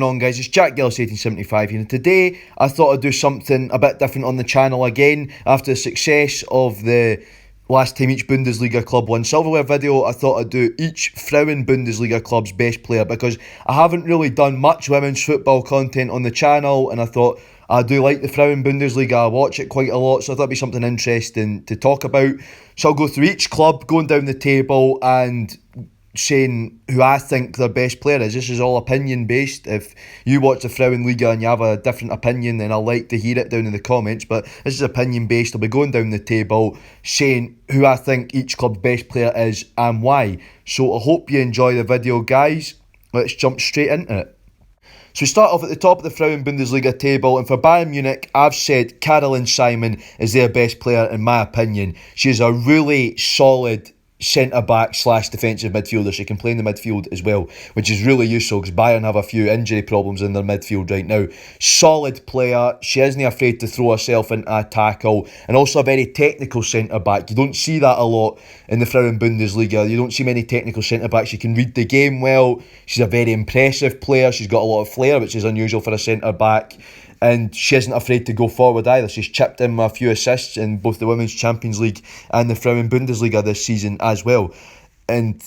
going on, guys? It's Jack Gillis 1875 here, and today I thought I'd do something a bit different on the channel again. After the success of the last time each Bundesliga club won silverware video, I thought I'd do each Frauen Bundesliga club's best player, because I haven't really done much women's football content on the channel, and I thought I do like the Frauen Bundesliga. I watch it quite a lot, so I thought it'd be something interesting to talk about. So I'll go through each club, going down the table and saying who I think their best player is. This is all opinion based. If you watch the Frauen Liga and you have a different opinion, then I'd like to hear it down in the comments, but this is opinion based. I'll be going down the table saying who I think each club's best player is and why. So I hope you enjoy the video, guys. Let's jump straight into it. So we start off at the top of the Frauen Bundesliga table, and for Bayern Munich, I've said Caroline Simon is their best player in my opinion. She's a really solid centre-back / defensive midfielder. She can play in the midfield as well, which is really useful because Bayern have a few injury problems in their midfield right now. Solid player. She isn't afraid to throw herself into a tackle, and also a very technical centre-back. You don't see that a lot in the Frauen Bundesliga. You don't see many technical centre-backs. She can read the game well. She's a very impressive player. She's got a lot of flair, which is unusual for a centre-back. And she isn't afraid to go forward either. She's chipped in with a few assists in both the Women's Champions League and the Frauen Bundesliga this season as well. And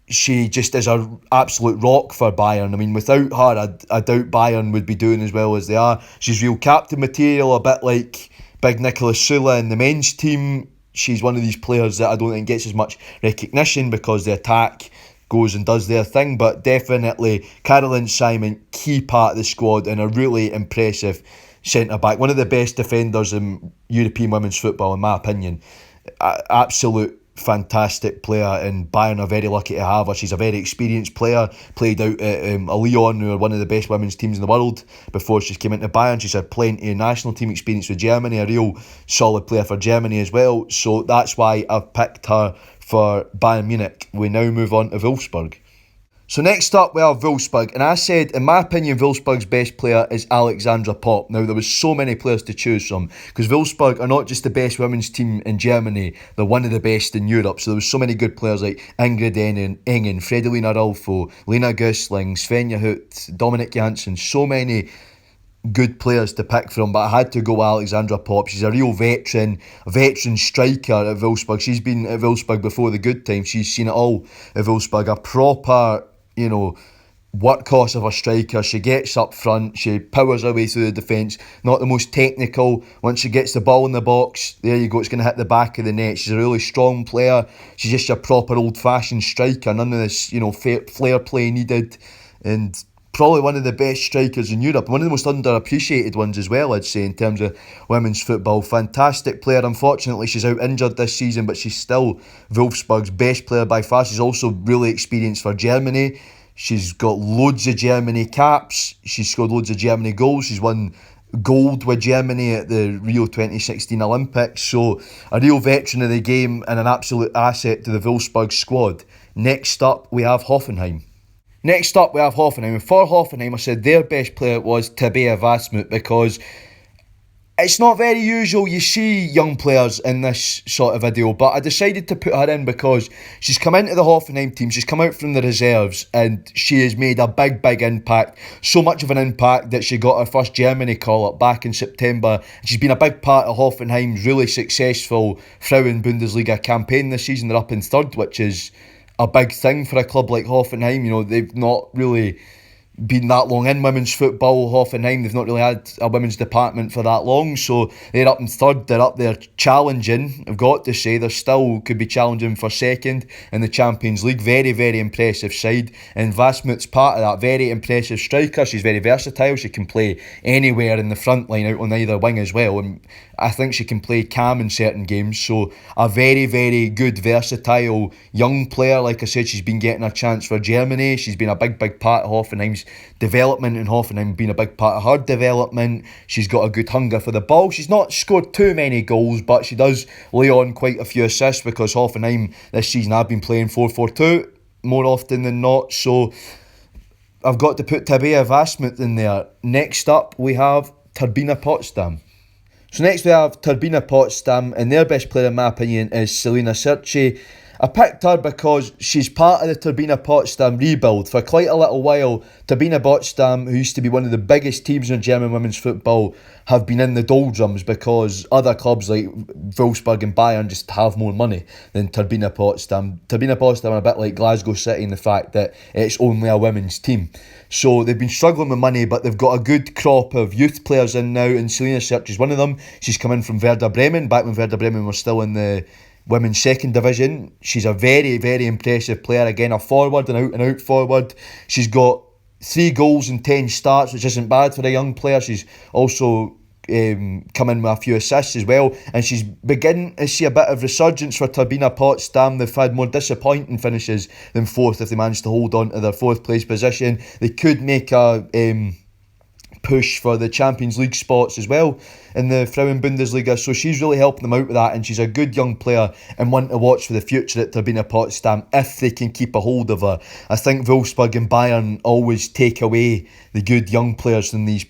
she just is an absolute rock for Bayern. I mean, without her, I doubt Bayern would be doing as well as they are. She's real captain material, a bit like big Nicolas Sula in the men's team. She's one of these players that I don't think gets as much recognition because the attack goes and does their thing, but definitely Caroline Simon, key part of the squad and a really impressive centre-back. One of the best defenders in European women's football, in my opinion. Absolute fantastic player, and Bayern are very lucky to have her. She's a very experienced player, played out at Lyon, who are one of the best women's teams in the world, before she came into Bayern. She's had plenty of national team experience with Germany, a real solid player for Germany as well, so that's why I've picked her for Bayern Munich. We now move on to Wolfsburg. So next up we have Wolfsburg, and I said in my opinion Wolfsburg's best player is Alexandra Popp. Now there was so many players to choose from, because Wolfsburg are not just the best women's team in Germany, they're one of the best in Europe. So there was so many good players like Ingrid Engen, Fridolina Rolfo, Lena Gösling, Svenja Huth, Dominic Janssen, so many good players to pick from, but I had to go with Alexandra Popp. She's a real veteran striker at Wolfsburg. She's been at Wolfsburg before the good times. She's seen it all at Wolfsburg. A proper, workhorse of a striker. She gets up front, she powers her way through the defence. Not the most technical. Once she gets the ball in the box, there you go, it's going to hit the back of the net. She's a really strong player. She's just a proper old-fashioned striker. None of this, flair play needed, and probably one of the best strikers in Europe. One of the most underappreciated ones as well, I'd say, in terms of women's football. Fantastic player. Unfortunately, she's out injured this season, but she's still Wolfsburg's best player by far. She's also really experienced for Germany. She's got loads of Germany caps. She's scored loads of Germany goals. She's won gold with Germany at the Rio 2016 Olympics. So a real veteran of the game and an absolute asset to the Wolfsburg squad. Next up, we have Hoffenheim. And for Hoffenheim, I said their best player was Tabea Vasmut, because it's not very usual you see young players in this sort of video, but I decided to put her in because she's come into the Hoffenheim team, she's come out from the reserves, and she has made a big impact. So much of an impact that she got her first Germany call-up back in September. She's been a big part of Hoffenheim's really successful Frauen Bundesliga campaign this season. They're up in third, which is a big thing for a club like Hoffenheim. They've not really been that long in women's football. Hoffenheim, they've not really had a women's department for that long, so they're up in third. They're up there challenging, I've got to say. They still could be challenging for second in the Champions League. Very impressive side, and Vasmut's part of that. Very impressive striker. She's very versatile. She can play anywhere in the front line, out on either wing as well, and I think she can play cam in certain games. So a very good, versatile young player. Like I said, she's been getting a chance for Germany. She's been a big part of Hoffenheim's development, and Hoffenheim being a big part of her development. She's got a good hunger for the ball. She's not scored too many goals, but she does lay on quite a few assists, because Hoffenheim this season have been playing 4-4-2 more often than not. So I've got to put Tabea Vasmut in there. Next up, we have Turbine Potsdam. So next we have Turbine Potsdam, and their best player in my opinion is Selina Sirci. I picked her because she's part of the Turbina Potsdam rebuild. For quite a little while, Turbina Potsdam, who used to be one of the biggest teams in German women's football, have been in the doldrums because other clubs like Wolfsburg and Bayern just have more money than Turbina Potsdam. Turbina Potsdam are a bit like Glasgow City in the fact that it's only a women's team. So they've been struggling with money, but they've got a good crop of youth players in now, and Selena Search is one of them. She's come in from Werder Bremen, back when Werder Bremen were still in the women's second division. She's a very, very impressive player. Again, a forward, an out-and-out forward. She's got 3 goals and 10 starts, which isn't bad for a young player. She's also come in with a few assists as well, and she's beginning to see a bit of resurgence for Turbina Potsdam. They've had more disappointing finishes than fourth. If they manage to hold on to their 4th place position, they could make a push for the Champions League spots as well in the Frauen Bundesliga. So she's really helping them out with that, and she's a good young player and one to watch for the future at Turbina Potsdam if they can keep a hold of her. I think Wolfsburg and Bayern always take away the good young players from these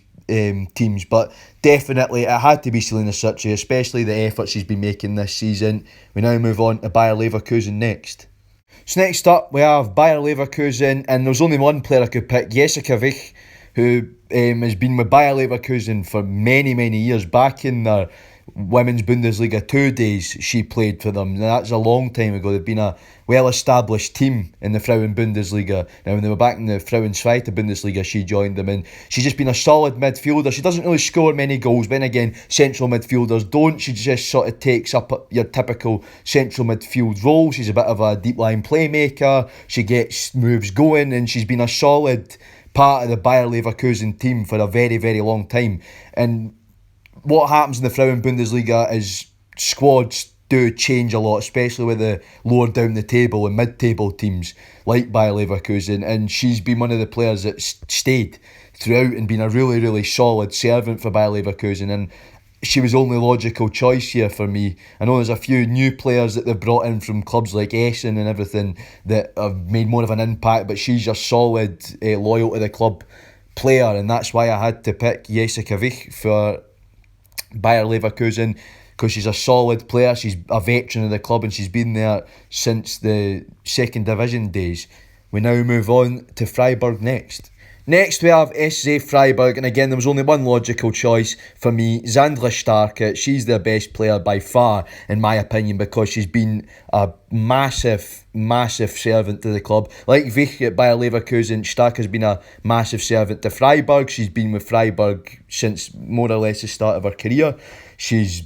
teams, but definitely it had to be Selena Sutcliffe, especially the effort she's been making this season. We now move on to Bayer Leverkusen next. So next up we have Bayer Leverkusen, and there's only one player I could pick, Jessica Wich, who has been with Bayer Leverkusen for many, many years. Back in their Women's Bundesliga 2 days, she played for them. Now, that's a long time ago. They've been a well-established team in the Frauen Bundesliga. Now, when they were back in the Frauen Zweite Bundesliga, she joined them, and she's just been a solid midfielder. She doesn't really score many goals, but then again, central midfielders don't. She just sort of takes up your typical central midfield role. She's a bit of a deep-line playmaker. She gets moves going, and she's been a solid part of the Bayer Leverkusen team for a very, very long time. And what happens in the Frauen Bundesliga is squads do change a lot, especially with the lower down the table and mid-table teams like Bayer Leverkusen, and she's been one of the players that stayed throughout and been a really, really solid servant for Bayer Leverkusen, and she was the only logical choice here for me. I know there's a few new players that they've brought in from clubs like Essen and everything that have made more of an impact, but she's a solid, loyal to the club player, and that's why I had to pick Jessica Wich for Bayer Leverkusen, because she's a solid player. She's a veteran of the club, and she's been there since the second division days. We now move on to Freiburg next. Next we have SC Freiburg, and again there was only one logical choice for me, Sandra Starke. She's their best player by far in my opinion, because she's been a massive servant to the club. Like Wich at Bayer Leverkusen, Starke has been a massive servant to Freiburg. She's been with Freiburg since more or less the start of her career. She's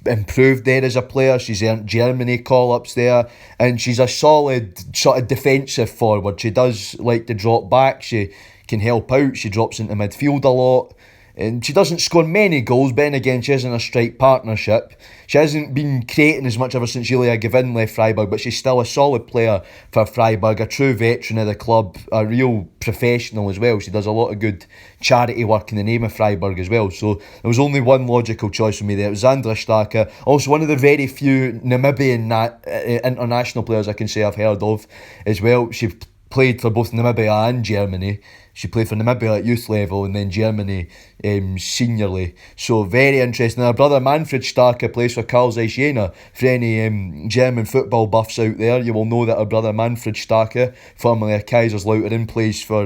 improved there as a player. She's earned Germany call-ups there, and she's a solid sort of defensive forward. She does like to drop back. She can help out. She drops into midfield a lot, and she doesn't score many goals, but then again she isn't a strike partnership. She hasn't been creating as much ever since Julia Gavin left Freiburg, but she's still a solid player for Freiburg, a true veteran of the club, a real professional as well. She does a lot of good charity work in the name of Freiburg as well. So there was only one logical choice for me there. It was Sandra Starke, also one of the very few Namibian international players I can say I've heard of as well. She played for both Namibia and Germany. She played for Namibia at youth level and then Germany seniorly. So very interesting. Her brother Manfred Starke plays for Karl Zeiss Jena. For any German football buffs out there, you will know that her brother Manfred Starke, formerly of Kaiserslautern, plays for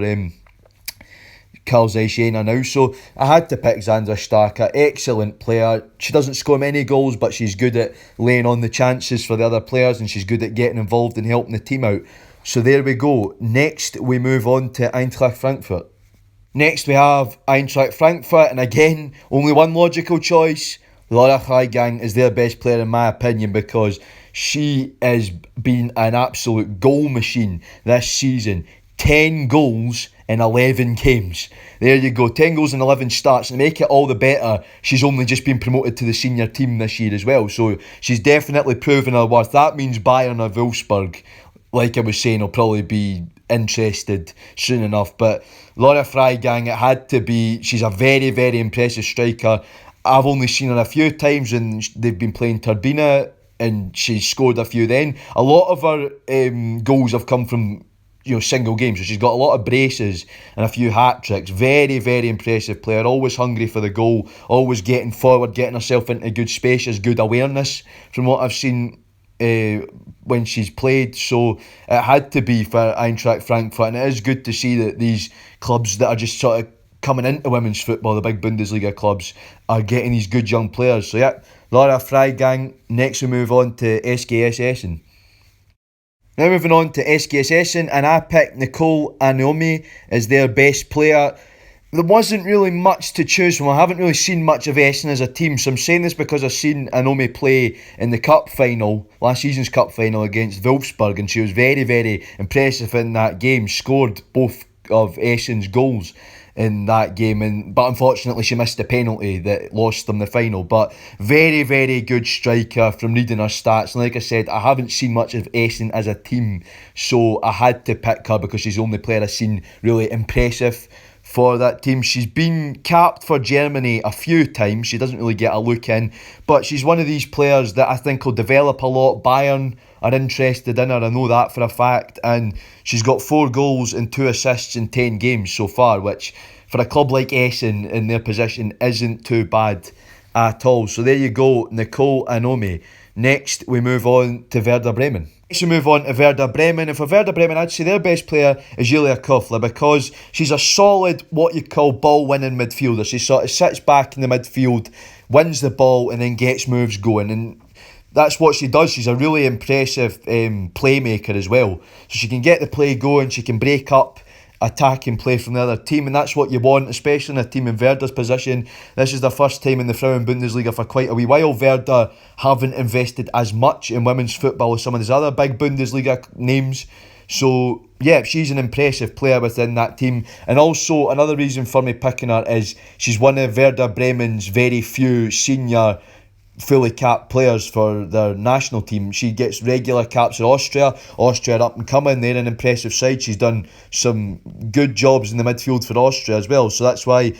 Karl Zeiss Jena now. So I had to pick Sandra Starke. Excellent player. She doesn't score many goals, but she's good at laying on the chances for the other players, and she's good at getting involved and helping the team out. So there we go. Next we move on to Eintracht Frankfurt. Next we have Eintracht Frankfurt, and again only one logical choice. Laura Freigang is their best player in my opinion, because she has been an absolute goal machine this season. 10 goals in 11 games. There you go, 10 goals in 11 starts. And to make it all the better, she's only just been promoted to the senior team this year as well. So she's definitely proven her worth. That means Bayern or Wolfsburg, like I was saying, will probably be interested soon enough. But Laura Freigang, it had to be. She's a very, very impressive striker. I've only seen her a few times when they've been playing Turbina, and she's scored a few then. A lot of her goals have come from single games. So she's got a lot of braces and a few hat-tricks. Very, very impressive player. Always hungry for the goal. Always getting forward, getting herself into good spaces, good awareness from what I've seen when she's played, so it had to be for Eintracht Frankfurt, and it is good to see that these clubs that are just sort of coming into women's football, the big Bundesliga clubs, are getting these good young players. So yeah, Laura Freigang. Next we move on to SKS Essen. Now moving on to SKS Essen, and I picked Nicole Anomi as their best player. There wasn't really much to choose from. I haven't really seen much of Essen as a team, so I'm saying this because I've seen Anomi play in the cup final, last season's cup final against Wolfsburg, and she was very, very impressive in that game. Scored both of Essen's goals in that game, but unfortunately she missed a penalty that lost them the final. But very, very good striker from reading her stats. And like I said, I haven't seen much of Essen as a team, so I had to pick her because she's the only player I've seen really impressive for that team. She's been capped for Germany a few times. She doesn't really get a look in, but she's one of these players that I think will develop a lot. Bayern are interested in her, I know that for a fact, and she's got 4 goals and 2 assists in 10 games so far, which for a club like Essen in their position isn't too bad at all. So there you go, Nicole Anomi. Next we move on to Werder Bremen. Next we move on to Werder Bremen, and for Werder Bremen I'd say their best player is Julia Kofler, because she's a solid, what you call ball-winning midfielder. She sort of sits back in the midfield, wins the ball and then gets moves going, and that's what she does. She's a really impressive playmaker as well. So she can get the play going, she can break up attacking play from the other team, and that's what you want, especially in a team in Werder's position. This is the first time in the Frauen Bundesliga for quite a wee while. Werder haven't invested as much in women's football as some of these other big Bundesliga names. So yeah, she's an impressive player within that team. And also another reason for me picking her is she's one of Werder Bremen's very few senior fully capped players for their national team. She gets regular caps in Austria. Austria are up and coming, they're an impressive side. She's done some good jobs in the midfield for Austria as well, so that's why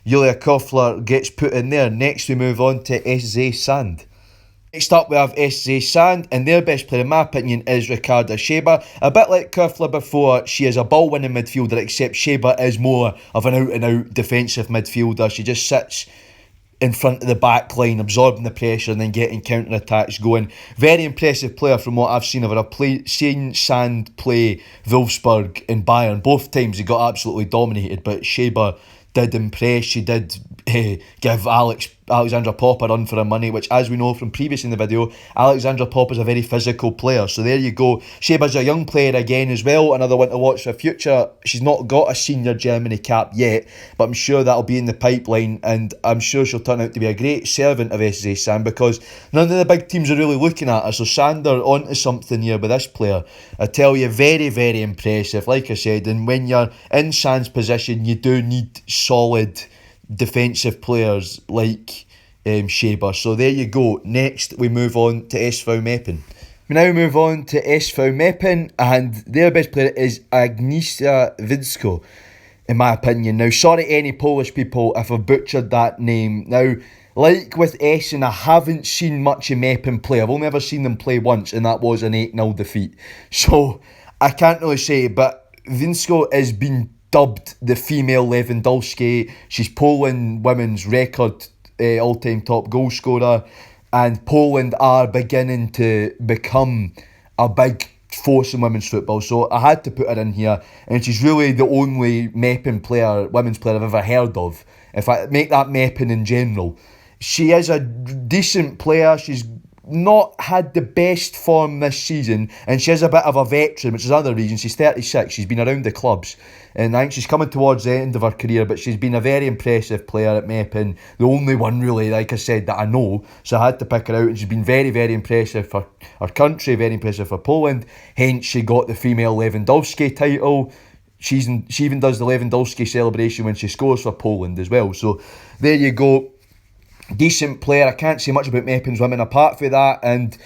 Julia Kofler gets put in there. Next we move on to SZ Sand. Next up we have SZ Sand, and their best player in my opinion is Ricarda Scheber. A bit like Kofler before, she is a ball winning midfielder, except Scheber is more of an out and out defensive midfielder. She just sits in front of the back line, absorbing the pressure and then getting counter-attacks going. Very impressive player from what I've seen of her. I've seen Sand play Wolfsburg and Bayern. Both times he got absolutely dominated, but Scheber did impress. She did give Alexandra Popp a run for her money, which, as we know from previous in the video, Alexandra Popp is a very physical player. So there you go. Scheber's a young player again as well, another one to watch for future. She's not got a senior Germany cap yet, but I'm sure that'll be in the pipeline, and I'm sure she'll turn out to be a great servant of SZ Sand, because none of the big teams are really looking at her. So Sander onto something here with this player. I tell you, very, very impressive, like I said. And when you're in Sand's position, you do need solid defensive players like Scheber. So there you go. Next we move on to SV Meppen. We now move on to SV Meppen, and their best player is Agnieszka Widsko, in my opinion. Now, sorry any Polish people if I've butchered that name. Now, like with Essen, I haven't seen much of Meppen play. I've only ever seen them play once, and that was an 8-0 defeat. So I can't really say, but Widsko has been dubbed the female Lewandowski. She's Poland women's record all-time top goal scorer, and Poland are beginning to become a big force in women's football. So I had to put her in here, and she's really the only Meppen player, women's player I've ever heard of. If I make that Meppen in general, she is a decent player. She's not had the best form this season, and she is a bit of a veteran, which is another reason. She's 36, she's been around the clubs, and I think she's coming towards the end of her career, but she's been a very impressive player at Meppen, the only one really, like I said, that I know, so I had to pick her out, and she's been very, very impressive for her country, very impressive for Poland, hence she got the female Lewandowski title. She even does the Lewandowski celebration when she scores for Poland as well, so there you go. Decent player. I can't say much about Meppen's women apart from that, and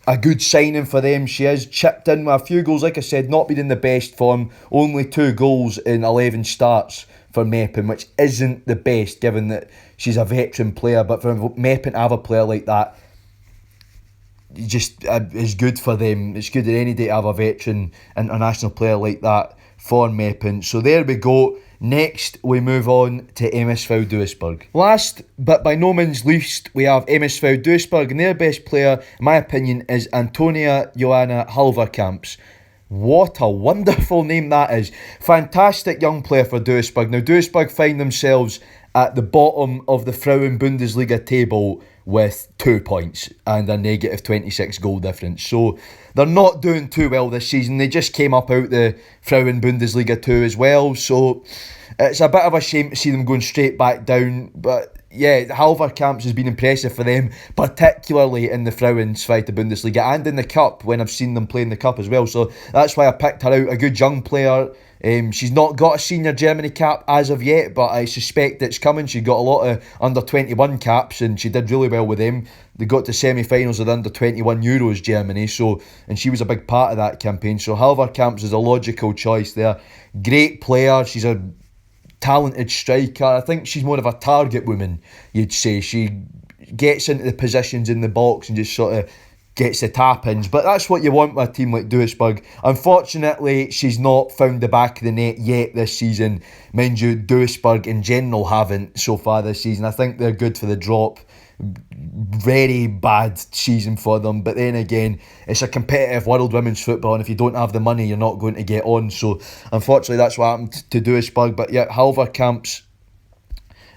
a good signing for them. She has chipped in with a few goals, like I said, not been in the best form, only 2 goals in 11 starts for Meppen, which isn't the best given that she's a veteran player, but for Meppen to have a player like that, just is good for them. It's good at any day to have a veteran international player like that for Meppen. So there we go. Next, we move on to MSV Duisburg. Last, but by no means least, we have MSV Duisburg, and their best player, in my opinion, is Antonia Johanna Halverkamps. What a wonderful name that is. Fantastic young player for Duisburg. Now, Duisburg find themselves at the bottom of the Frauen Bundesliga table with 2 points and a negative 26 goal difference. So they're not doing too well this season. They just came up out the Frauen Bundesliga 2 as well. So it's a bit of a shame to see them going straight back down. But yeah, Halverkamps has been impressive for them, particularly in the Frauen Zweite Bundesliga and in the Cup when I've seen them play in the Cup as well. So that's why I picked her out. A good young player. She's not got a senior Germany cap as of yet, but I suspect it's coming. She got a lot of under 21 caps and she did really well with them. They got to semi-finals of the under 21 Euros Germany, and she was a big part of that campaign. So Halverkamps is a logical choice there. Great player. She's a talented striker. I think she's more of a target woman, you'd say. She gets into the positions in the box and just sort of gets the tap-ins, but that's what you want with a team like Duisburg. Unfortunately, she's not found the back of the net yet this season. Mind you, Duisburg in general haven't so far this season. I think they're good for the drop. Very bad season for them, but then again, it's a competitive world women's football, and if you don't have the money, you're not going to get on. So unfortunately, that's what happened to Duisburg. But yeah, Halverkamps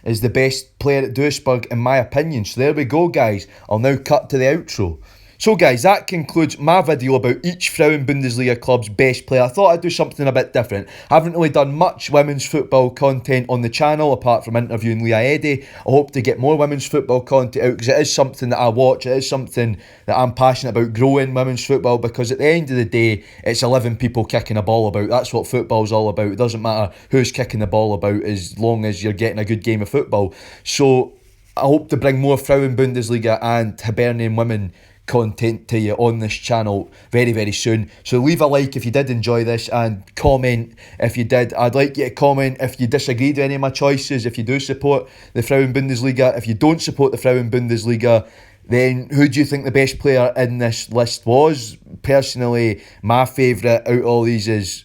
is the best player at Duisburg in my opinion. So there we go, guys. I'll now cut to the outro. So guys, that concludes my video about each Frauen Bundesliga club's best player. I thought I'd do something a bit different. I haven't really done much women's football content on the channel apart from interviewing Leah Eddy. I hope to get more women's football content out because it is something that I watch. It is something that I'm passionate about, growing women's football, because at the end of the day, it's 11 people kicking a ball about. That's what football's all about. It doesn't matter who's kicking the ball about as long as you're getting a good game of football. So I hope to bring more Frauen Bundesliga and Hibernian women content to you on this channel very, very soon. So leave a like if you did enjoy this and comment if you did. I'd like you to comment if you disagreed with any of my choices, if you do support the Frauen Bundesliga. If you don't support the Frauen Bundesliga, then who do you think the best player in this list was? Personally, my favourite out of all these is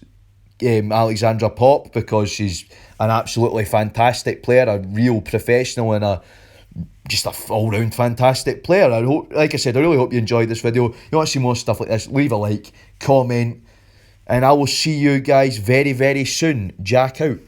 Alexandra Popp, because she's an absolutely fantastic player, a real professional and just a all-round fantastic player. I hope, like I said, I really hope you enjoyed this video. You want to see more stuff like this, leave a like, comment, and I will see you guys very, very soon. Jack out.